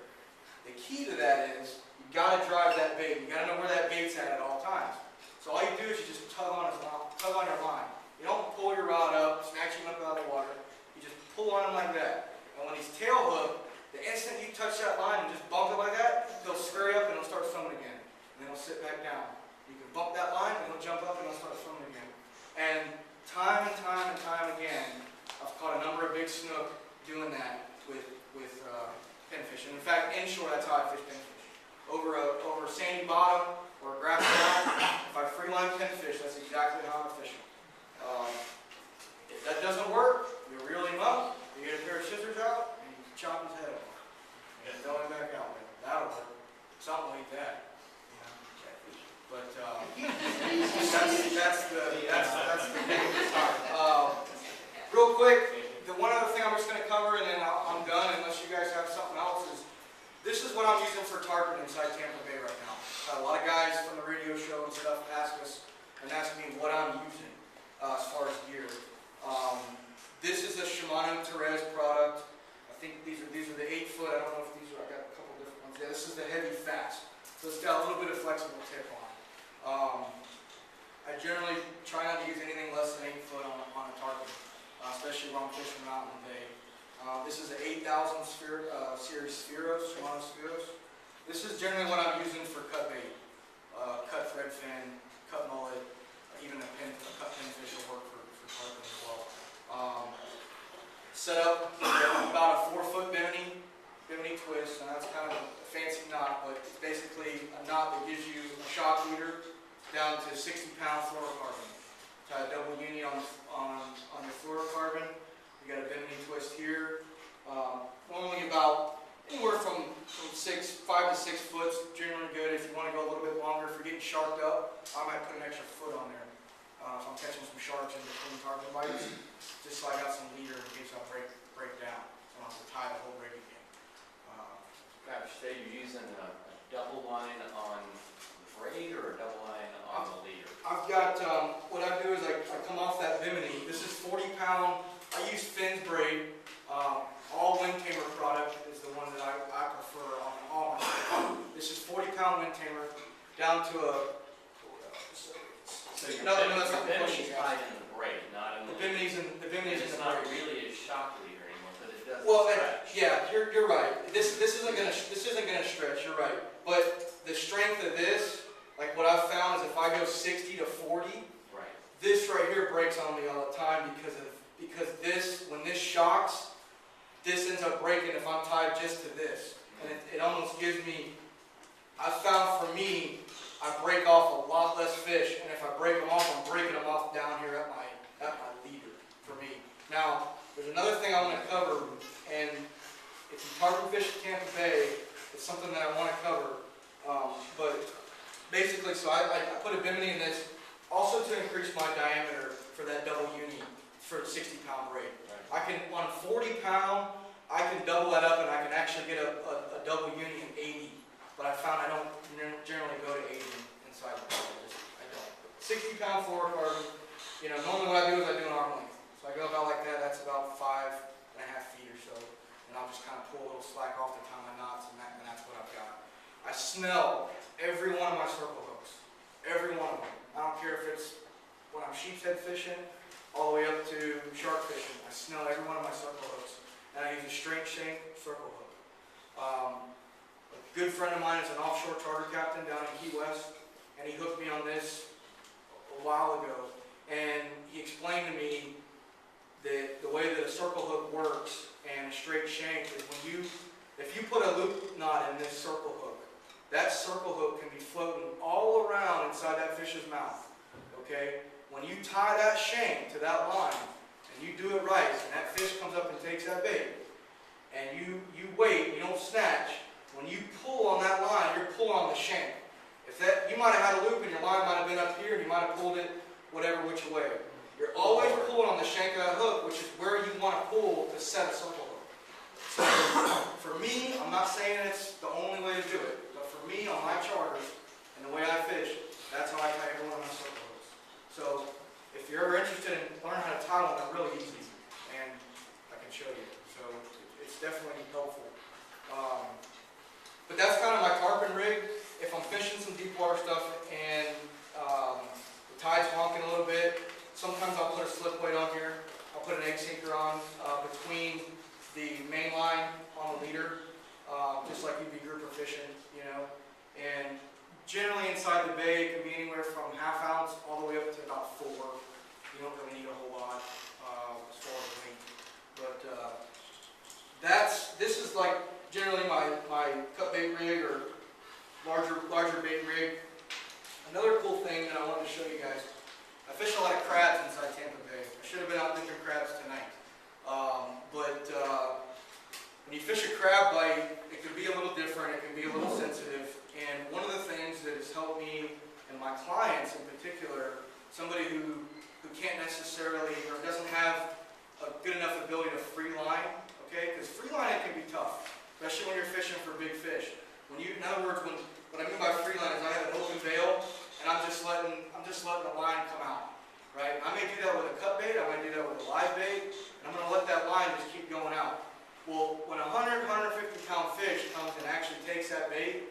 The key to that is you gotta drive that bait. You gotta know where that bait's at all times. So all you do is you just tug on your line. You don't pull your rod up, snatch him up out of the water. You just pull on him like that. And when he's tail hooked, the instant you touch that line and just bump it like that, he'll scurry up and he'll start swimming again. And then he'll sit back down. You can bump that line and he'll jump up and he'll start swimming again. And time again, I've caught a number of big snook doing that with pinfish. And in fact, inshore, that's how I fish pinfish. Over a sandy bottom or a grass bottom, if I free line pinfish, that's exactly how I fish them. If that doesn't work, you reel him up, you get a pair of scissors out, and you chop his head off. And throw him back out there. That'll work. Something like that. You know? But that's the biggest part. Real quick, the one other thing I'm just going to cover, and then I'm done, unless you guys have something else, is this is what I'm using for tarpon inside Tampa Bay right now. A lot of guys from the radio show and stuff ask me what I'm using as far as gear. This is a Shimano Torres product. I think these are the 8-foot. I don't know if these are. I got a couple different ones. Yeah, this is the heavy fast. So it's got a little bit of flexible tip on. I generally try not to use anything less than 8 foot on a tarpon, especially when I'm fishing out in the bay. This is an 8,000 series Spheros, Shimano Spheros. This is generally what I'm using for cut bait, cut threadfin, cut mullet, even a cut pinfish will work for tarpon as well. Set up about a 4-foot bimini twist, and that's kind of a fancy knot, but it's basically a knot that gives you a shock leader down to 60-pound fluorocarbon. Tie a double uni on your fluorocarbon. You got a bimini twist here. Normally about anywhere from 5 to 6 foot, generally good. If you want to go a little bit longer, if you're getting sharked up, I might put an extra foot on there. If I'm catching some sharks in between tarpon bites, just so I got some leader in case I break down. So I don't have to tie the whole rig again. Travis, say you're using a double line on the braid or a double line on the leader? I've got, what I do is I come off that Bimini. This is 40-pound. I use Finn's braid. All wind tamer product is the one that I prefer on all my stuff. This is 40-pound wind tamer down to a. So your No, that's not the Bimini's question. tied in the braid, not in The the. Bimini's in the It's not braid. really a shock leader anymore, but it does Well, stretch. yeah, you're right. This isn't gonna stretch. You're right. But the strength of this, like what I've found is if I go 60 to 40, Right. this right here breaks on me all the time because this, when this shocks, this ends up breaking if I'm tied just to this. And it almost gives me, I found for me, I break off a lot less fish, and if I break them off, I'm breaking them off down here at my leader for me. Now, there's another thing I want to cover, and if you tarpon fish at Tampa Bay, it's something that I want to cover. But basically, so I put a Bimini in this, also to increase my diameter for that double uni for 60-pound braid. I can, on 40-pound, I can double that up and I can actually get a double uni in 80. But I found I don't generally go to 80 inside the boat. I don't. 60-pound fluorocarbon, normally what I do is I do an arm length. So I go about like that, that's about 5.5 feet or so. And I'll just kind of pull a little slack off to tie my knots and that's what I've got. I smell every one of my circle hooks. Every one of them. I don't care if it's when I'm sheepshead fishing, all the way up to shark fishing. I smell every one of my circle hooks. And I use a straight shank circle hook. A good friend of mine is an offshore charter captain down in Key West, and he hooked me on this a while ago. And he explained to me that the way that a circle hook works and a straight shank is if you put a loop knot in this circle hook, that circle hook can be floating all around inside that fish's mouth. Okay? When you tie that shank to that line, and you do it right, and that fish comes up and takes that bait, and you wait, you don't snatch, when you pull on that line, you're pulling on the shank. You might have had a loop and your line might have been up here, and you might have pulled it whatever which way. You're always pulling on the shank of that hook, which is where you want to pull to set a circle hook. So for me, I'm not saying it's the only way to do it, but for me, on my charters, and the way I fish, that's how I tie every one of my circle hooks. So if you're ever interested in learning how to tie one, they're really easy, and I can show you. So it's definitely helpful. But that's kind of my tarpon rig. If I'm fishing some deep water stuff and the tide's honking a little bit, sometimes I'll put a slip weight on here. I'll put an egg sinker on between the main line on the leader, just like you'd be grouper fishing, And generally inside the bay, it can be anywhere from ½ ounce all the way up to about 4. You don't really need a whole lot as far as weight. But this is like generally my cut bait rig or larger bait rig. Another cool thing that I wanted to show you guys, I fish a lot of crabs inside Tampa Bay. I should have been out fishing crabs tonight. But when you fish a crab bite, it can be a little different, it can be a little sensitive. And one of the things that has helped me and my clients in particular, somebody who can't necessarily or doesn't have a good enough ability to free line, okay? Because free line it can be tough, especially when you're fishing for big fish. In other words, what I mean by free line is I have an open bail and I'm just letting the line come out, right? I may do that with a cut bait, I might do that with a live bait, and I'm going to let that line just keep going out. Well, when a 150 pound fish comes and actually takes that bait,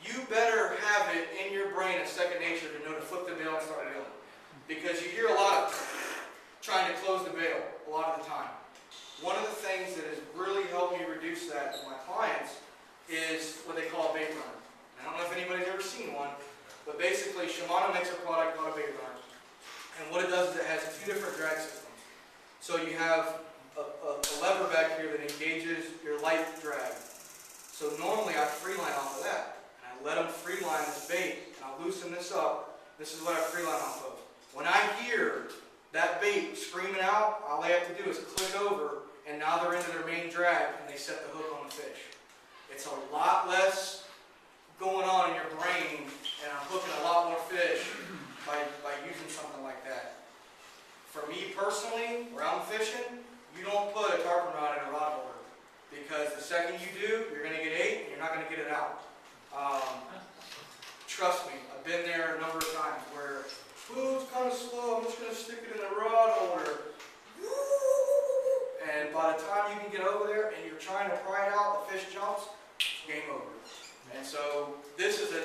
you better have it in your brain as second nature to know to flip the bail and start reeling. Because you hear a lot of trying to close the bail a lot of the time. One of the things that has really helped me reduce that with my clients is what they call a bait runner. I don't know if anybody's ever seen one, but basically Shimano makes a product called a bait runner. And what it does is it has 2 different drag systems. So you have a lever back here that engages your light drag. So normally I freeline off of that. And I let them freeline this bait, and I'll loosen this up. This is what I freeline off of. When I hear that bait screaming out, all they have to do is click over, and now they're into their main drag, and they set the hook on the fish. it's a lot less going on in your brain, and I'm hooking a lot more fish by using something like that. For me personally, where I'm fishing, you don't put a tarpon rod in a rod holder, because the second you do, you're going to get ate and you're not going to get it out. Trust me, I've been there a number of times where, oh, it's kind of slow, I'm just going to stick it in the rod holder. And by the time you can get over there and you're trying to pry it out, the fish jumps, game over. And so this is a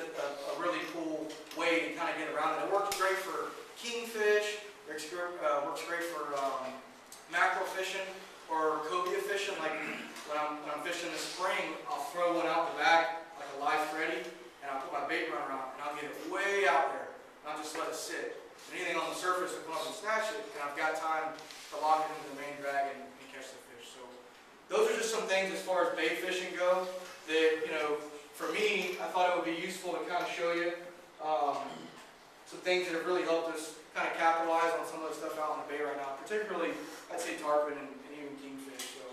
really cool way to kind of get around it. It works great for kingfish, works great for mackerel fishing or cobia fishing. Like when I'm fishing in the spring, I'll throw one out the back like a live thready, and I'll put my bait runner on, and I'll get it way out there, and I'll just let it sit. And anything on the surface will come up and snatch it, and I've got time to lock it into the main drag and catch the fish. So those are just some things as far as bait fishing go that, you know, for me, I thought it would be useful to kind of show you some things that have really helped us kind of capitalize on some of the stuff out in the bay right now, particularly, I'd say, tarpon and even kingfish. So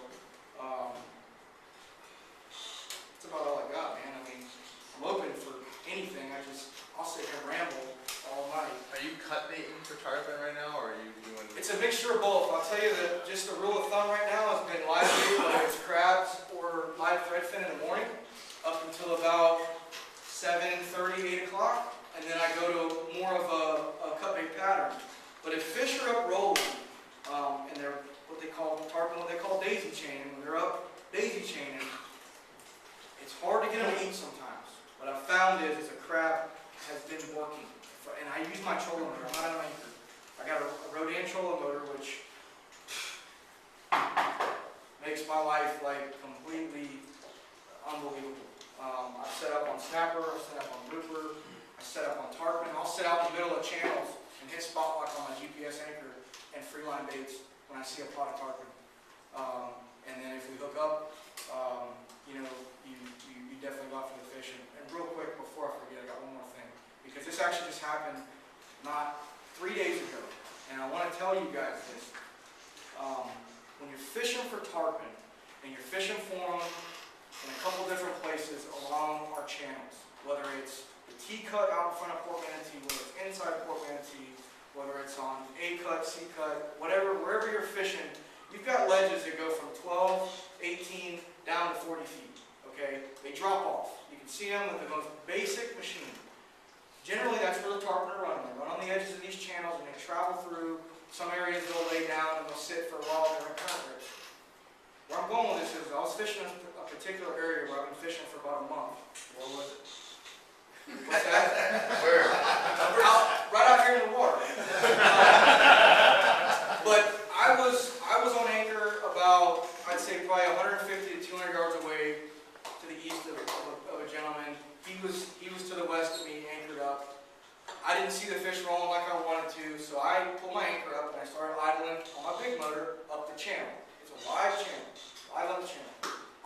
that's about all I got, man. I mean, I'm open for anything. I'll sit here and ramble all night. Are you cut baiting for tarpon right now, or are you doing? It's a mixture of both. I'll tell you that just a rule of thumb right now has been live bait, whether it's crabs or live threadfin in the morning, up until about 7:30, 8 o'clock, and then I go to more of a cut bait pattern. But if fish are up rolling, and they're what they call tarpon, what they call daisy chaining, when they're up daisy chaining, it's hard to get them to eat sometimes. What I've found is a crab has been working, and I use my trolling motor. I'm not an anchor. I got a Rodan trolling motor, which makes my life like completely unbelievable. I've set up on snapper, I've set up on grouper, I set up on tarpon. I'll sit out in the middle of channels and hit spot lock on my GPS anchor and freeline baits when I see a pot of tarpon. And then if we hook up, you know, you definitely go out for the fish. And real quick, before I forget, I got one more thing. Because this actually just happened not 3 days ago. And I want to tell you guys this. When you're fishing for tarpon, and you're fishing for them in a couple different places along our channels, whether it's the T-cut out in front of Port Manatee, whether it's inside Port Manatee, whether it's on A-cut, C-cut, whatever, wherever you're fishing, you've got ledges that go from 12, 18, down to 40 feet, okay? They drop off. You can see them with the most basic machine. Generally, that's where the tarpon are running. They run on the edges of these channels, and they travel through. Some areas they'll lay down, and they'll sit for a while during current rips. Where I'm going with this is, I was fishing a particular area where I've been fishing for about a month. Where was it? What's that? Where? Right out here in the water. But I was on anchor about, I'd say probably 150 to 200 yards away to the east of a gentleman. He was to the west of me, anchored up. I didn't see the fish rolling like I wanted to, so I pulled my anchor up and I started idling on my big motor up the channel. It's a wide channel, live on the channel.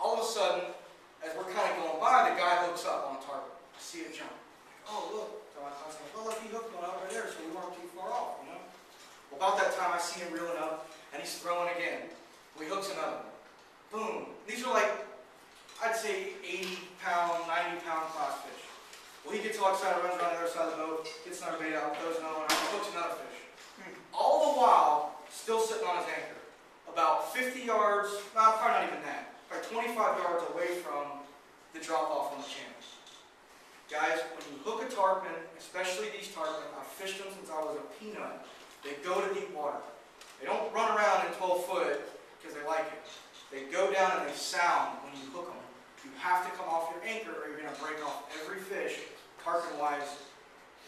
All of a sudden, as we're kind of going by, the guy hooks up on a tarpon. I see it jump. Oh, look. So I was like, well, look, he hooked one up right there, so we weren't too far off, you know? Well, about that time, I see him reeling up, and he's throwing again. Well, he hooks another one. Boom. These are like, I'd say 80-pound, 90-pound class fish. Well, he gets all excited, runs around the other side of the boat, gets another bait out, throws another one out, hooks another fish. All the while, still sitting on his anchor. About 50 yards, probably not even that, probably 25 yards away from the drop-off on the channel. Guys, when you hook a tarpon, especially these tarpon, I've fished them since I was a peanut, they go to deep water. They don't run around in 12 foot because they like it. They go down and they sound when you hook them. You have to come off your anchor or you're going to break off every fish, tarpon-wise.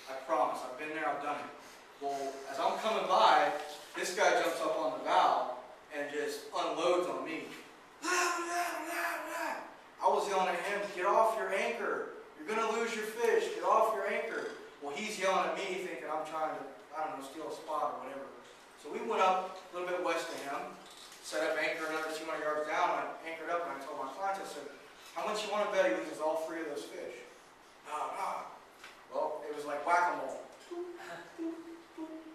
I promise. I've been there, I've done it. Well, as I'm coming by, this guy jumps up on the bow and just unloads on me. I was yelling at him, get off your anchor. You're going to lose your fish. Get off your anchor. Well, he's yelling at me thinking I'm trying to, I don't know, steal a spot or whatever. So we went up a little bit west of him, set up anchor another 200 yards down. I anchored up and I told my clients, I said, how much you want to bet he loses all 3 of those fish? Nah. Well, it was like whack-a-mole.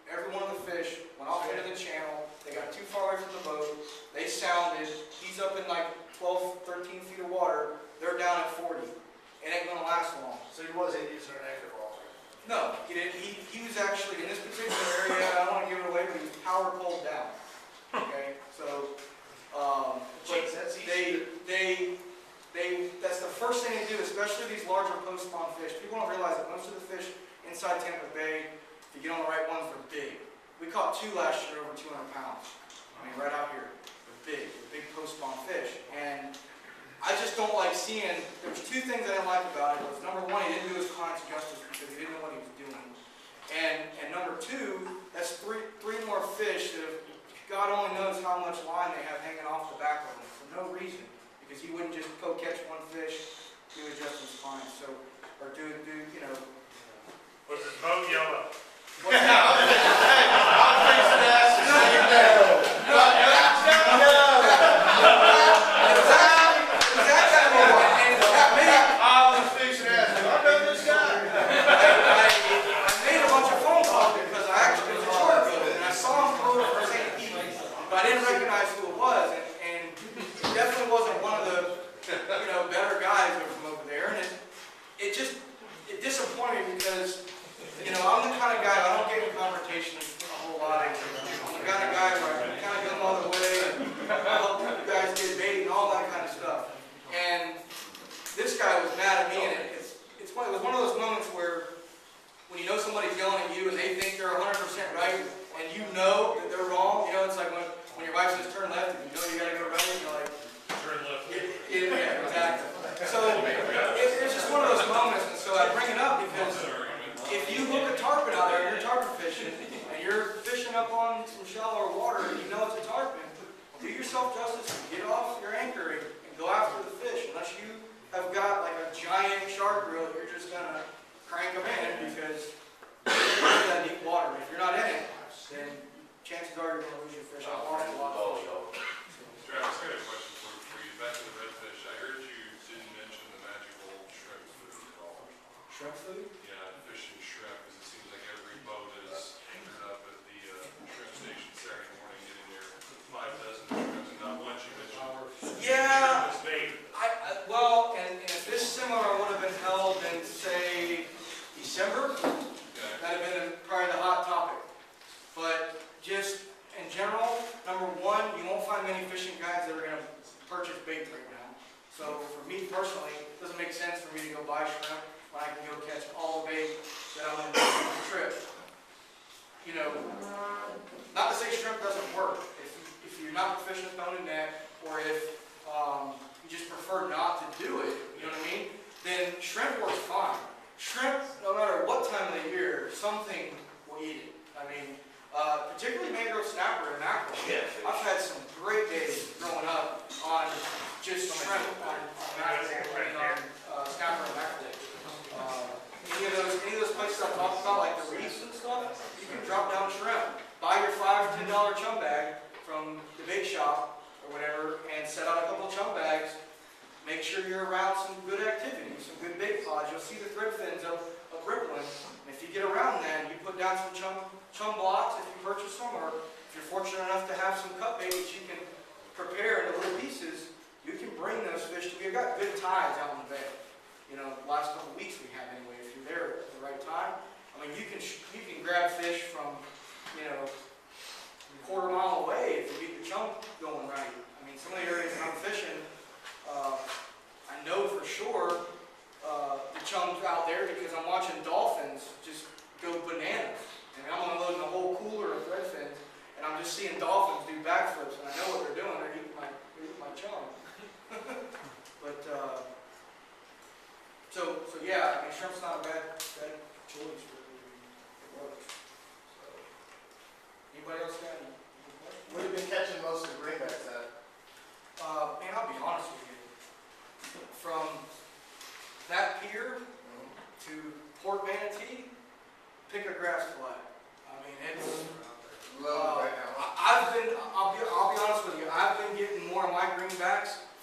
Every one of the fish went off into the channel. They got too far away from the boat. They sounded. He's up in like 12, 13 feet of water. They're down he wasn't using an anchor ball. No, he didn't. He was actually, in this particular area, I don't want to give it away, but he was power pulled down. Okay, so, Jeez, that's that's the first thing they do, especially these larger post-spawn fish. People don't realize that most of the fish inside Tampa Bay, if you get on the right ones, they're big. We caught 2 last year over 200 pounds. I mean, right out here. They're big post-spawn fish. And I just don't like seeing, there was 2 things I didn't like about it. Was number 1, he didn't do his clients justice because he didn't know what he was doing. And number 2, that's three more fish that have, God only knows how much line they have hanging off the back of them for no reason. Because he wouldn't just go catch 1 fish, he would adjust his clients. So, or do, you know. Was his boat yellow? What's that?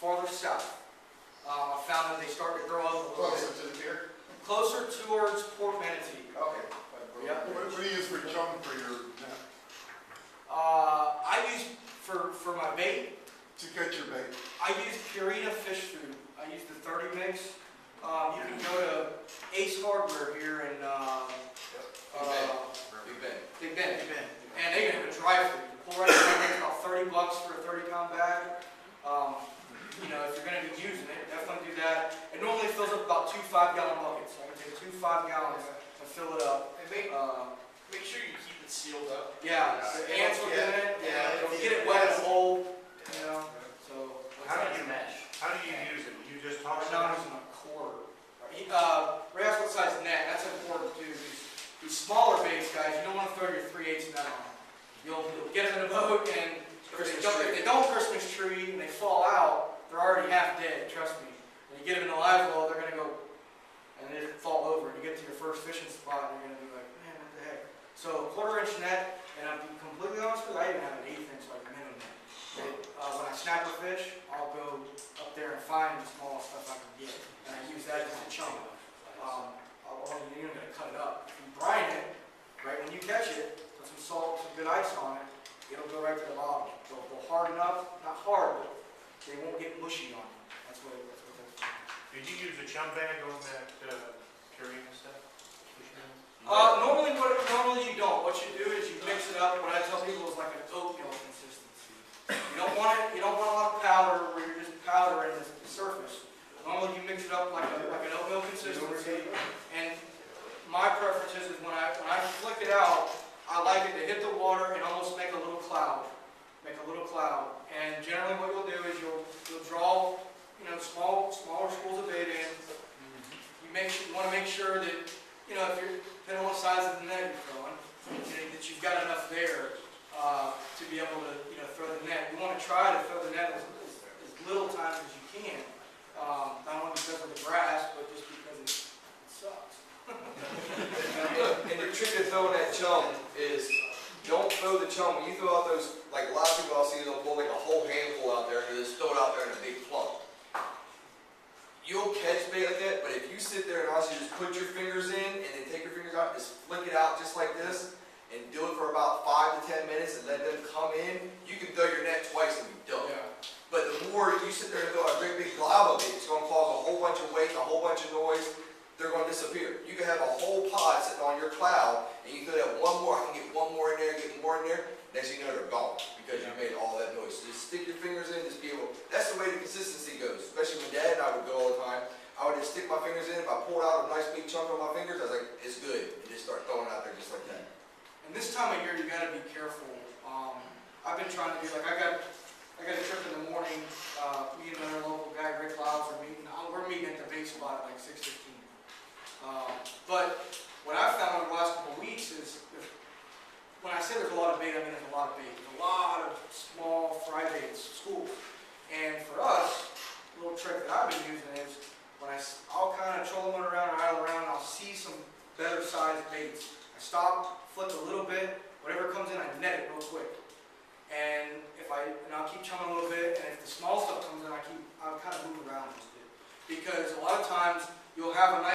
Farther south. Closer towards Port Manatee. Okay. $30 for a 30-pound bag. You know, if you're going to be using it, definitely do that. It normally fills up about 2 5-gallon buckets. So I can take 2 5-gallons and fill it up. And make sure you keep it sealed up. Yeah, the ants will get in it. Yeah. If you get it wet, it'll hold. You know, so. How do you mesh? How do you use it? You just I'm toss it not out? using a cord. Realize what size net. That's important too. These smaller baits, guys, you don't want to throw your 3/8 net on them. You'll get them in a boat, and if they don't Christmas tree and they fall out, they're already half dead. Trust me. When you get them in a live well, they're gonna go and they fall over. And you get to your first fishing spot, and you're gonna be like, man, what the heck? So 1/4 inch net, and I'll be completely honest with you, I even have an 1/8 inch like minimum net. When I snap a fish, I'll go up there and find the smallest stuff I can get, and I use that as a chunk. You're gonna cut it up. If you brine it, right when you catch it, put some salt, some good ice on it, it'll go right to the bottom. They'll harden up, not hard, but they won't get mushy on you. That's what that's. Did you use a chum bag on that carrying stuff? Normally you don't. What you do is you mix it up. What I tell people is like an oatmeal consistency. You don't want it. You don't want a lot of powder where you're just powdering the surface. Normally you mix it up like an oatmeal consistency. And my preference is when I flick it out, I like it to hit the water and almost make a little cloud. Make a little cloud. And generally what you'll do is you'll draw, you know, smaller schools of bait in. You want to make sure that, you know, if you're depending on what size of the net you're throwing, that you've got enough there to be able to, you know, throw the net. You want to try to throw the net as little times as you can. Not only because of the grass, but just because it sucks. And the trick to throwing that chum is don't throw the chum. When you throw out those, like a lot of people I'll see, they'll pull like a whole handful out there and just throw it out there in a big plump. You'll catch bait like that, but if you sit there and honestly just put your fingers in and then take your fingers out, just flick it out just like this, and do it for about 5 to 10 minutes and let them come in, you can throw your net twice and be done. Yeah. But the more you sit there and throw a great big glob of it, it's going to cause a whole bunch of weight, a whole bunch of noise. They're going to disappear. You can have a whole pod sitting on your cloud, and you throw that one more, I can get one more in there, get more in there. Next thing you know, they're gone because you made all that noise. So just stick your fingers in, just be able. That's the way the consistency goes. Especially when Dad and I would go all the time. I would just stick my fingers in. If I pulled out a nice big chunk on my fingers, I was like, it's good, and just start throwing it out there just like that. And this time of year, you got to be careful. I've been trying to do like I got a trip in the morning. Me and another local guy, Rick Lyles, are meeting. We're meeting at the bait spot at like 6:15. But what I've found over the last couple of weeks is, when I say there's a lot of bait, I mean there's a lot of bait. There's a lot of small fry baits, schools. And for us, a little trick that I've been using is when I'll kind of troll them around or idle around, and I'll see some better sized baits. I stop, flip a little bit, whatever comes in, I net it real quick. And I'll keep chumming a little bit, and if the small stuff comes in, I'll kind of move around just a bit. Because a lot of times you'll have a nice